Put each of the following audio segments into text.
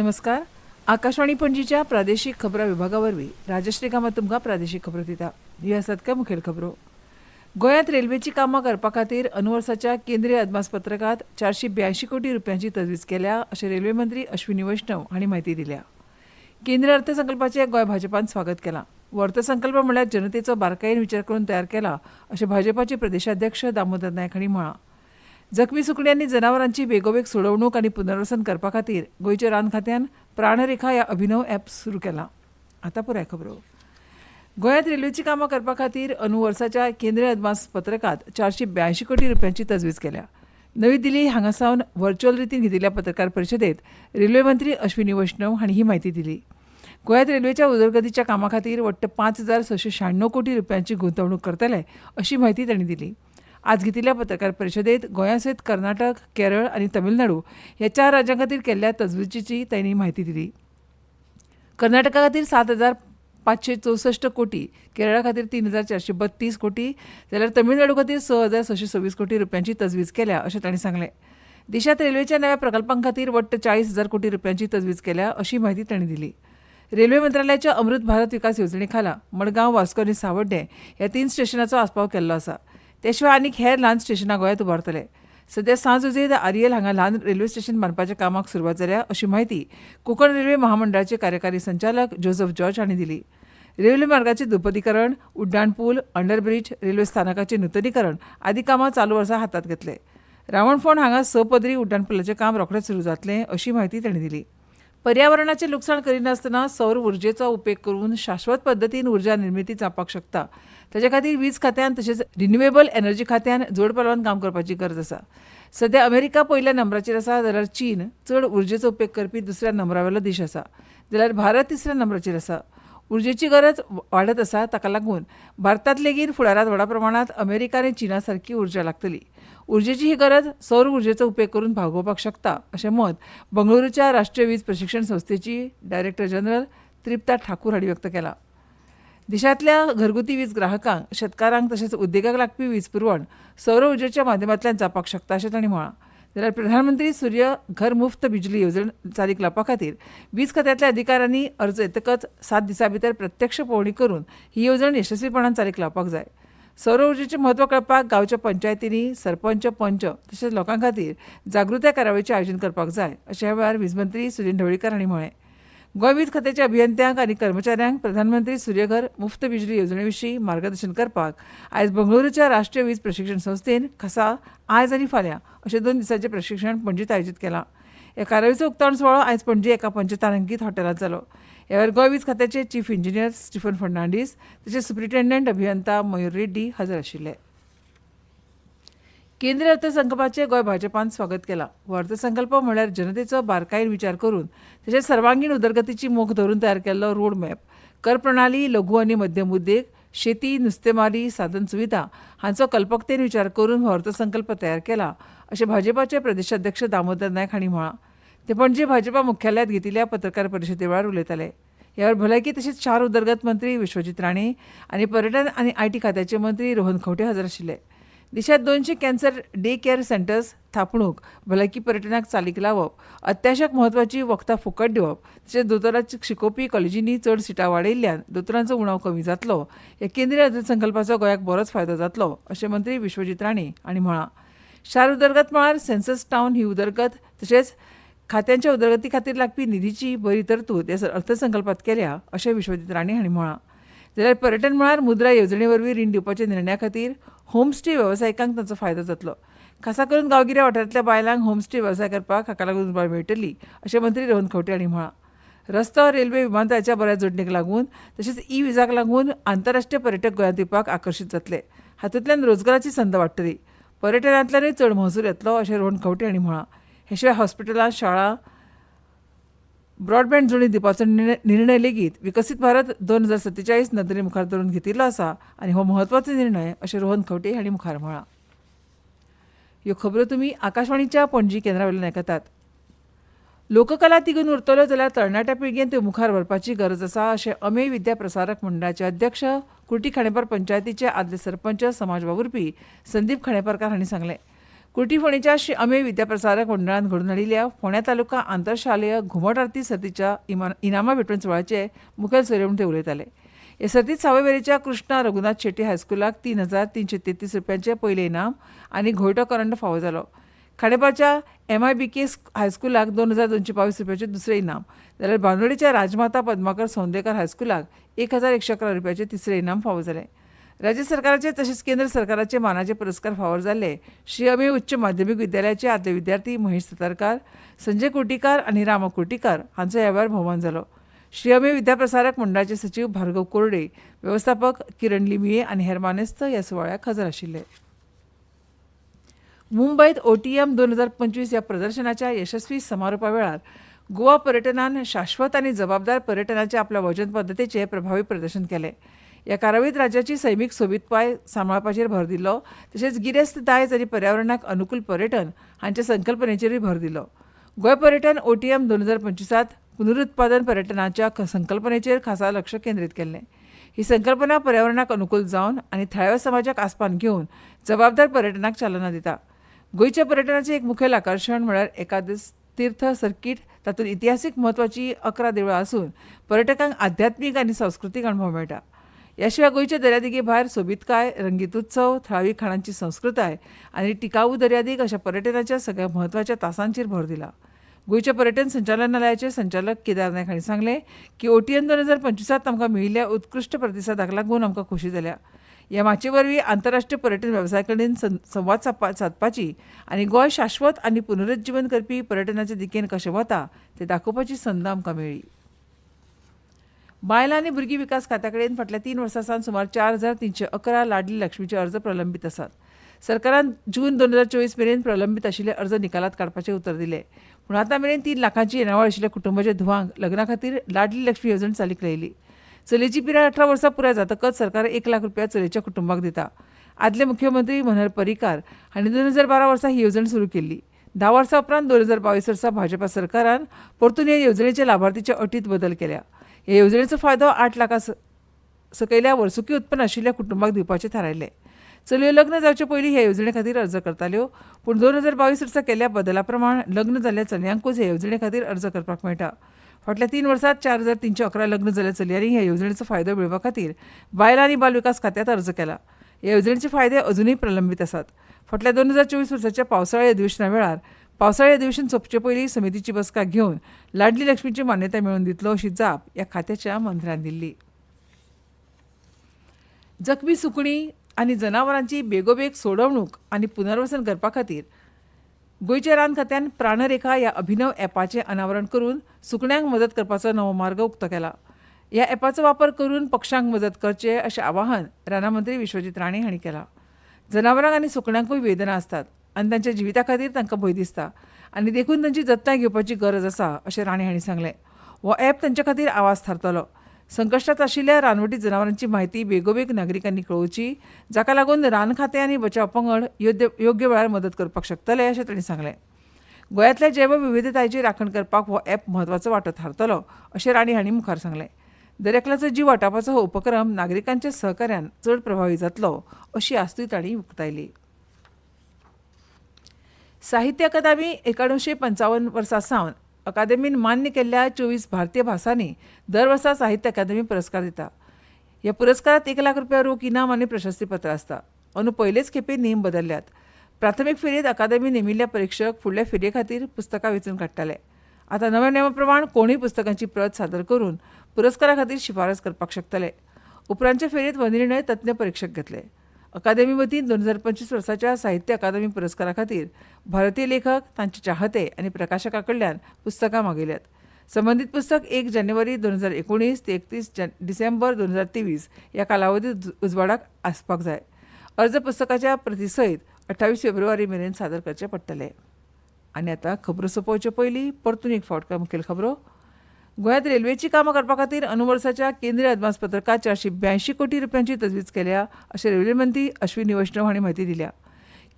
नमस्कार. आकाशवाणी पणजीच्या प्रादेशीक खबरां विभागा वरवीं राजश्री कामत तुमकां प्रादेशीक खबरो दिता. ह्यो आसात काय मुखेल खबरो. गोंयांत रेल्वेची कामां करपा खातीर अनुवर्साच्या केंद्रीय अदमासपत्रकांत 482 कोटी रुपयांची तजवीज केल्या अशें रेल्वे मंत्री अश्विनी वैष्णव हांणी म्हायती दिल्या. केंद्रीय अर्थसंकल्पाचें गोंय भाजपान स्वागत केलां. हो अर्थसंकल्प म्हळ्यार जनतेचो बारकायेन विचार करून तयार केला अशें भाजपाचे प्रदेशाध्यक्ष दामोदर नायक हांणी म्हळां. जखमी सुकणीं आनी जनावरांची बेगोबेग सोडवणूक आनी पुनर्वसन करपा खातीर गोंयच्या रान खात्यान प्राणरेखा ह्या अभिनव ॲप सुरू केलां. आतां पुराय खबरो. गोंयांत रेल्वेची कामां करपा खातीर अनुवर्साच्या केंद्रीय अदमासपत्रकांत 482 कोटी रुपयांची तजवीज केल्या. नवी दिल्ली हांगासावन व्हर्च्युअल रितीन घेतिल्ल्या पत्रकार परिशदेंत रेल्वे मंत्री अश्विनी वैष्णव हांणी ही म्हायती दिली. गोंयांत रेल्वेच्या उदरगतीच्या कामां खातीर वट्ट 5,696 कोटी रुपयांची गुंतवणूक करतले अशी म्हायती तांणी दिली. आज घेतिल्ल्या पत्रकार परिशदेंत गोंया सयत कर्नाटक, केरळ आनी तमिळनाडू ह्या 4 राज्यां खातीर केल्ल्या तजवीजेची तांणी म्हायती दिली. कर्नाटका खातीर 7,564 कोटी, केरळा खातीर 3,432 कोटी जाल्यार तमिळनाडू खातीर 6,626 कोटी रुपयांची तजवीज केल्या अशें तांणी सांगलें. देशांत रेल्वेच्या नव्या प्रकल्पां खातीर वट्ट 40,000 कोटी रुपयांची तजवीज केल्या अशी म्हायती तांणी दिली. रेल्वे मंत्रालयाच्या अमृत भारत विकास येवजणे खाला मडगांव, वास्को आनी सावड्डे ह्या 3 स्टेशनांचो आस्पाव केल्लो आसा. ते शिवाय आनीक हेर ल्हान स्टेशनां गोंयांत उबारतले. सध्या सांज उजेद आरियल हांगा ल्हान रेल्वे स्टेशन बांदपाच्या कामाक सुरवात जाल्या अशी म्हायती कोंकण रेल्वे महामंडळाचे कार्यकारी संचालक जोसेफ जॉर्ज हांणी दिली. रेल्वे मार्गाचें दुपदीकरण, उड्डाण पूल, अंडरब्रिज, रेल्वे स्थानकाचें नूतनीकरण आदी कामां चालू वर्सा हातांत घेतले. रावणफोंड हांगा 6 पदरी उड्डाण पुलाचें काम रोखडेंच सुरू जातलें अशी म्हायती तांणी दिली. पर्यावरणाचें लुकसाण करिनासतना सौर उर्जेचो उपेग करून शाश्वत पद्दतीन उर्जा निर्मिती जावपाक शकता. ताचे खातीर वीज खात्यान तशेंच रिन्युएबल एनर्जी खात्यान जोड पालवान काम करपाची गरज आसा. सध्या अमेरिका पयल्या नंबराचेर आसा जाल्यार चीन चड उर्जेचो उपेग करपी दुसऱ्या नंबरावेलो देश आसा जाल्यार भारत तिसऱ्या नंबराचेर आसा. उर्जेची गरज वाडत आसा ताका लागून भारतांत लेगीत फुडारांत व्हड प्रमाणांत अमेरिका आनी चीना सारकी उर्जा लागतली. उर्जेची ही गरज सौर उर्जेचो उपेग करून भागोवपाक शकता अशें मत बंगळुरूच्या राष्ट्रीय वीज प्रशिक्षण संस्थेची डायरेक्टर जनरल तृप्ता ठाकूर हांणी व्यक्त केलां. देशांतल्या घरगुती वीज ग्राहकांक, शेतकारांक तशेंच उद्देगाक लागपी वीज पुरवण सौर उर्जेच्या माध्यमांतल्यान जावपाक शकता अशें तांणी म्हळां. जाल्यार प्रधानमंत्री सूर्य घर मुफ्त बिजली येवजण चालीक लावपा खातीर वीज खात्यांतल्या अधिकाऱ्यांनी अर्ज येतकच 7 दिसां भितर प्रत्यक्ष पळोवणी करून ही येवजण यशस्वीपणान चालीक लावपाक जाय. सौर उर्जेचें म्हत्व कळपाक गांवच्या पंचायतींनी सरपंच, पंच तशेंच लोकां खातीर जागृताय कार्यावळीचें आयोजन करपाक जाय अशें ह्या वेळार वीज मंत्री सुनील ढवळीकर हांणी म्हळें. गोंय वीज खात्याच्या अभियंत्यांक आनी कर्मचाऱ्यांक प्रधानमंत्री सूर्यघर मुफ्त बिजली येवजणे विशीं मार्गदर्शन करपाक आयज बंगळुरूच्या राष्ट्रीय वीज प्रशिक्षण संस्थेन खासा आयज आनी फाल्यां अशें 2 दिसांचें प्रशिक्षण पणजीत आयोजीत केलां. ह्या कार्यावळीचो उक्तावण सुवाळो आयज पणजी एका पंचतारांकीत हॉटेलांत जालो. ह्या वेळार गोंय वीज खात्याचे चीफ इंजिनियर स्टीफन फर्नांडीस तशेंच सुप्रिटेंडंट अभियंता मयूर रेड्डी हजर आशिल्ले. केंद्रीय अर्थसंकल्पाचें गोंय भाजपान स्वागत केलां. हो अर्थसंकल्प म्हळ्यार जनतेचो बारकायेन विचार करून तशेंच सर्वांगीण उदरगतीची मोख धरून तयार केल्लो रोड मॅप. कर प्रणाली, लघु आनी मध्यम उद्देग, शेती, नुस्तेमारी, साधन सुविधा हांचो कल्पकतेन विचार करून हो अर्थसंकल्प तयार केला अशें भाजपाचे प्रदेशाध्यक्ष दामोदर नायक हांणी म्हळां. ते पणजे भाजपा मुख्यालयांत घेतिल्ल्या पत्रकार परिशदे वेळार उलयताले. ह्या वेळार भलायकी तशेंच शार उदरगत मंत्री विश्वजीत राणे आनी पर्यटन आनी आयटी खात्याचे मंत्री रोहन खंवटे हजर आशिल्ले. देशांत 200 कॅन्सर डे केअर सेंटर्स थापणूक, भलायकी पर्यटनाक चालीक लावप, अत्यावश्यक म्हत्वाची वखदां फुकट दिवप तशेंच दोतोरांची शिकोवपी कॉलेजींनी चड सिटां वाडयिल्ल्यान दोतोरांचो उणाव कमी जातलो. ह्या केंद्रीय अर्थसंकल्पाचो गोंयाक बरोच फायदो जातलो अशें मंत्री विश्वजीत राणे हांणी म्हळां. शार उदरगत म्हळ्यार सेन्सस टावन ही उदरगत तशेंच खात्यांच्या उदरगती खातीर लागपी निधीची बरी तरतूद ह्या अर्थसंकल्पांत केल्या अशें विश्वजीत राणे हांणी म्हळां. जाल्यार पर्यटन म्हळ्यार मुद्रा येवजणे वरवीं रीण दिवपाच्या निर्णया खातीर होमस्टे वेवसायिकांक ताचो फायदो जातलो. खासा करून गांवगिऱ्या वाठारांतल्या बायलांक होमस्टे वेवसाय करपाक हाका लागून उर्बा मेळटली अशें मंत्री रोहन खंवटे हांणी म्हळां. रस्तो, रेल्वे, विमानतळाच्या बऱ्या जोडणेक लागून तशेंच विजाक लागून आंतरराष्ट्रीय पर्यटक गोंयांत येवपाक आकर्शीत जातले. हातूंतल्यान रोजगाराची संद वाडटली. पर्यटनांतल्यानूय चड महसूल येतलो अशें रोहन खंवटे हांणी म्हळां. हे शिवाय हॉस्पिटलां, शाळा, ब्रॉडबँड जोडणी दिवपाचो निर्णय लेगीत विकसीत भारत 2047 नदरे मुखार धरून घेतिल्लो आसा आनी हो म्हत्वाचो निर्णय अशें रोहन खंवटे हांणी मुखार म्हळां. ह्यो खबरो तुमी आकाशवाणीच्या पणजी केंद्रावयल्यान आयकतात. लोककला तिगून उरतल्यो जाल्यार तरणाट्या पिळगेन त्यो मुखार व्हरपाची गरज आसा अशें अमेय विद्या प्रसारक मंडळाचे अध्यक्ष कुर्टी खांडेपार पंचायतीचे आदले सरपंच समाज वावुरपी संदीप खांडेपारकार हांणी सांगलें. कुर्टी फोंडेच्या श्री अमेय विद्याप्रसारक मंडळान घडून हाडिल्ल्या फोंड्या तालुका आंतरशालेय घुमट आरती सर्तीच्या इनामां वितरण सुवाळ्याचे मुखेल सोयरे ते उलयताले. हे सर्तीत सावयवेरेंच्या कृष्णा रघुनाथ शेट्टी हायस्कुलाक 3,333 रुपयांचे पयले इनाम आनी घोयटो करंड फावो जालो. खाडेपारच्या MIBK हायस्कुलाक 2,222 रुपयांचे दुसरे इनाम, जाल्यार बांदोडेच्या राजमाता पद्माकर सौंदेकर हायस्कुलाक 1,111 रुपयांचे तिसरे इनाम फावो जाले. राज्य सरकाराचे तशेंच केंद्र सरकाराचे मानाचे पुरस्कार फावो जाल्ले श्री अमेय उच्च माध्यमीक विद्यालयाचे आदले विद्यार्थी महेश सतरकार, संजय कुर्टीकार आनी राम कुर्टीकार हांचो ह्या वेळार भोवमान जालो. श्री अमेय विद्याप्रसारक मंडळाचे सचिव भार्गव कोरडे, वेवस्थापक किरण लिमिये आनी हेर मानेस्त ह्या सुवाळ्याक हजर आशिल्ले. मुंबयत OTM 2025 ह्या प्रदर्शनाच्या यशस्वी समारोपा वेळार गोवा पर्यटनान शाश्वत आनी जबाबदार पर्यटनाचे आपल्या वचन पद्धतीचे प्रभावी प्रदर्शन केले. ह्या कार्यावळीत राज्याची सैमीक सोबीतपाय सांबाळपाचेर भर दिलो, तशेंच गिरेस्त दायज आनी पर्यावरणाक अनुकूल पर्यटन हांच्या संकल्पनेचेरूय भर दिलो. गोंय पर्यटन OTM 2025 पुनरुत्पादन पर्यटनाच्या संकल्पनेचेर खासा लक्ष केंद्रीत केल्लें. ही संकल्पना पर्यावरणाक अनुकूल जावन आनी थळाव्या समाजाक आस्पावन घेवन जबाबदार पर्यटनाक चालना दिता. गोंयच्या पर्यटनाचें एक मुखेल आकर्शण म्हळ्यार एकादश तीर्थ सर्कीट. तातूंत इतिहासीक म्हत्वाची 11 देवळां आसून पर्यटकांक आध्यात्मीक आनी सांस्कृतीक अणभव मेळटा. ह्या शिवाय गोंयच्या दर्यादेगे भायर सोबीतकाय, रंगीत उत्सव, थळावी खाणांची संस्कृताय आनी टिकाऊ दर्यादेग अशा पर्यटनाच्या सगळ्या म्हत्वाच्या तासांचेर भर दिला. गोंयच्या पर्यटन संचालनालयाचे संचालक केदार नायक हांणी सांगलें की OTM 2025 आमकां मेळिल्ल्या उत्कृश्ट प्रतिसादाक लागून आमकां खोशी जाल्या. ह्या माचे वरवीं आंतरराष्ट्रीय पर्यटन वेवसाया कडेन संवाद सादपाची आनी गोंय शाश्वत आनी पुनरुज्जीवन करपी पर्यटनाचे दिकेन कशें वता तें दाखोवपाची संद आमकां मेळ्ळी. बायलां आनी भुरगीं विकास खात्या कडेन फाटल्या 3 वर्सां सावन सुमार 4,311 लाडली लक्ष्मीचे अर्ज प्रलंबीत आसात. सरकारान जून 2024 मेरेन प्रलंबीत आशिल्ले अर्ज निकालात काडपाचें उतर दिलें. पूण आतां मेरेन 3 लाखांची येणावळ आशिल्ल्या कुटुंबाच्या धुवांक लग्ना खातीर लाडली लक्ष्मी येवजण चालीक लायली. चलयेची पिराय 18 वर्सां पुराय जातकच सरकार 1 लाख रुपया चलयेच्या कुटुंबाक दिता. आदले मुख्यमंत्री मनोहर पर्रीकार हांणी 2012 वर्सा ही येवजण सुरू केल्ली. 10 वर्सां उपरांत 2022 वर्सा भाजपा सरकारान परतून ह्या येवजणेचे लाभार्थीच्या अटींत बदल केल्या. ह्या येवजणेचो फायदो 8 लाखां सकयल्या वर्सुकी उत्पन्न आशिल्ल्या कुटुंबाक दिवपाचें थारायलें. चलयो लग्न जावचे पयलीं ह्या येवजणे खातीर अर्ज करताल्यो, पूण 2022 वर्सा केल्ल्या बदला प्रमाण लग्न जाल्ल्या चलयांकूच ह्या येवजणे खातीर अर्ज करपाक मेळटा. फाटल्या 3 वर्सांत 4,311 लग्न जाल्ल्या चलयांनी ह्या येवजणेचो फायदो मेळोवपा खातीर बायलां आनी बाल विकास खात्यांत अर्ज केला. ह्या येवजणेचे फायदे अजूनय प्रलंबीत आसात. फाटल्या 2024 वर्साच्या पावसाळी अधिवेशना वेळार पावसाळी अधिवेशन सोंपचे पयलीं समितीची बसका घेवन लाडली लक्ष्मीची मान्यताय मेळोवन दितलो अशी जाप ह्या खात्याच्या मंत्र्यान दिल्ली. जखमी सुकणीं आनी जनावरांची बेगोबेग सोडवणूक आनी पुनर्वसन करपा खातीर गोंयच्या रान खात्यान प्राणरेखा ह्या अभिनव ॲपाचें अनावरण करून सुकण्यांक मदत करपाचो नवो मार्ग उक्तो केला. ह्या ॲपाचो वापर करून पक्ष्यांक मदत करचें अशें आवाहन रानामंत्री विश्वजीत राणे हांणी केलां. जनावरांक आनी सुकण्यांकूय वेदना आसतात आनी तांच्या जिविता खातीर तांकां भंय दिसता आनी देखून तांची जतनाय घेवपाची गरज आसा अशें राणे हांणी सांगलें. हो ॲप तांचे खातीर आवाज थारतलो. संकश्टांत आशिल्ल्या रानवटी जनावरांची म्हायती बेगोबेग नागरिकांनी कळोवची, जाका लागून रान खातें आनी बचाव पंगड योग्य वेळार मदत करपाक शकतले अशें तांणी सांगलें. गोंयांतल्या जैवविविधतायेची राखण करपाक हो ॲप म्हत्वाचो वांटो थारतलो अशें राणे हांणी मुखार सांगलें. दर्याकलाचो जीव वाटावपाचो हो उपक्रम नागरिकांच्या सहकार्यान चड प्रभावी जातलो अशी आस्तूय तांणी उक्तायली. साहित्य अकादमी 1955 वर्सा सावन अकादेमीन मान्य केल्ल्या 24 भारतीय भासांनी दर वर्सा साहित्य अकादमी पुरस्कार दिता. ह्या पुरस्कारांत 1 लाख रुपया रोख इनाम आनी प्रशस्तीपत्र आसता. अंदू पयलेच खेपे नेम बदल्ल्यात. प्राथमीक फेरयेंत अकादमी नेमिल्ल्या परीक्षक फुडल्या फेरये खातीर पुस्तकां वेंचून काडटाले. आतां नव्या नेमा प्रमाण कोणूय पुस्तकांची प्रत सादर करून पुरस्कारा खातीर शिफारस करपाक शकतले. उपरांतचे फेरयेंत हो निर्णय तज्ञ परीक्षक घेतले. अकादेमी वतीन 2025 वर्साच्या साहित्य अकादमी पुरस्कारा खातीर भारतीय लेखक, तांचे चाहते आनी प्रकाशकां कडल्यान पुस्तकां मागयल्यात. संबंदीत पुस्तक 1 जानेवारी 2019 ते 31 डिसेंबर 2023 ह्या कालावधींत उजवाडाक आसपाक जाय. अर्ज पुस्तकाच्या प्रती सयत 28 फेब्रुवारी मेरेन सादर करचे पडटले. आनी आतां खबरो सोंपोवचे पयलीं परतून एक फावट मुखेल खबरो. गोंयांत रेल्वेची कामां करपा खातीर अनुवर्साच्या केंद्रीय अदमासपत्रकात 482 कोटी रुपयांची तजवीज केल्या अशें रेल्वे मंत्री अश्विनी वैष्णव हांणी म्हायती दिल्या.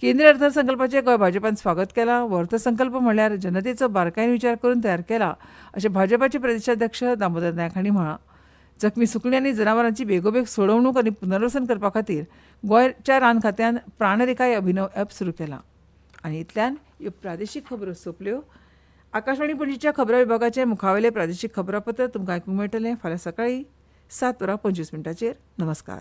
केंद्रीय अर्थसंकल्पाचें गोंय भाजपान स्वागत केलां. हो अर्थसंकल्प म्हणल्यार जनतेचो बारकायेन विचार करून तयार केला अशें भाजपाचे प्रदेशाध्यक्ष दामोदर नायक हांणी म्हळां. जखमी सुकणीं आनी जनावरांची बेगोबेग सोडवणूक आनी पुनर्वसन करपा खातीर गोंयच्या रान खात्यान प्राणरेखा हे अभिनव ॲप सुरू केलां. आनी इतल्यान ह्यो प्रादेशीक खबरो सोंपल्यो. आकाशवाणी पणजीच्या खबरां विभागाचे मुखावेले प्रादेशीक खबरापत्र तुमकां आयकूंक मेळटलें फाल्यां सकाळीं 7:25 नमस्कार.